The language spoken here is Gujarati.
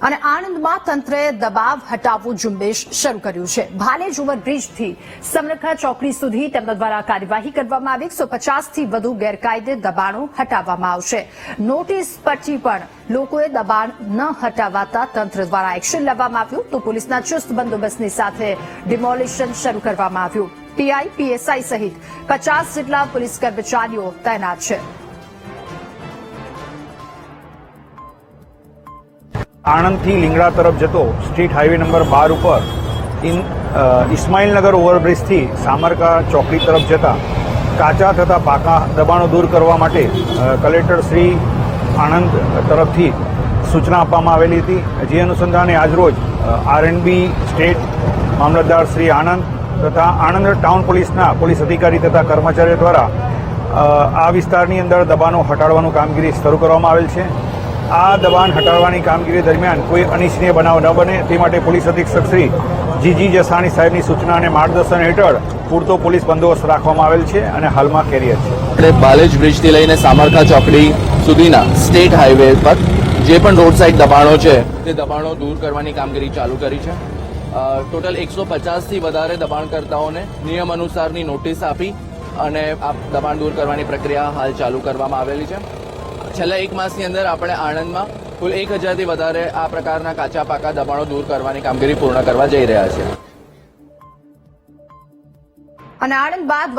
અને આણંદમાં તંત્રએ દબાવ હટાવવું ઝુંબેશ શરૂ કર્યું છે। ભાલેજ ઓવરબ્રિજથી સમરખા ચોકડી સુધી તેમના દ્વારા કાર્યવાહી કરવામાં આવી। 150 થી વધુ ગેરકાયદે દબાણો હટાવવામાં આવશે। નોટિસ પછી પણ લોકોએ દબાણ ન હટાવતા તંત્ર દ્વારા એક્શન લેવામાં આવ્યું તો પોલીસના ચુસ્ત બંદોબસ્તની સાથે ડિમોલિશન શરૂ કરવામાં આવ્યું। પીઆઈ પીએસઆઈ સહિત 50 જેટલા પોલીસ કર્મચારીઓ તૈનાત છે। આણંદથી લીંગડા તરફ જતો સ્ટેટ હાઈવે નંબર 12 ઉપર ઇસ્માઇલનગર ઓવરબ્રિજથી સામરકા ચોકડી તરફ જતા કાચા તથા પાકા દબાણો દૂર કરવા માટે કલેક્ટર શ્રી આણંદ તરફથી સૂચના આપવામાં આવેલી હતી। જે અનુસંધાને આજરોજ આરએનબી સ્ટેટ મામલતદાર શ્રી આણંદ તથા આણંદ ટાઉન પોલીસના પોલીસ અધિકારી તથા કર્મચારીઓ દ્વારા આ વિસ્તારની અંદર દબાણો હટાડવાનું કામગીરી શરૂ કરવામાં આવેલ છે। આ દબાણ હટાડવાની કામગીરી દરમિયાન કોઈ અનિચ્છનીય બનાવ ન બને તે માટે પોલીસ અધિક્ષક શ્રી જીજી જસાણી સાહેબની સૂચના અને માર્ગદર્શન હેઠળ પૂરતો પોલીસ બંદોબસ્ત રાખવામાં આવેલ છે અને હાલમાં કેરિયર છે। આપણે બાલેજ બ્રિજથી લઈને સામરખા ચોકડી સુધીના સ્ટેટ હાઈવે પર જે પણ રોડ સાઇડ દબાણો છે તે દબાણો દૂર કરવાની કામગીરી ચાલુ કરી છે। ટોટલ 150થી વધારે દબાણકર્તાઓને નિયમ અનુસારની નોટિસ આપી અને આ દબાણ દૂર કરવાની પ્રક્રિયા હાલ ચાલુ કરવામાં આવેલી છે। છેલ્લા એક માસની અંદર આપણે આણંદમાં કુલ 1000થી વધારે આ પ્રકારના કાચા પાકા દબાણો દૂર કરવાની કામગીરી પૂર્ણ કરવા જઈ રહ્યા છીએ। અને આણંદ બાદ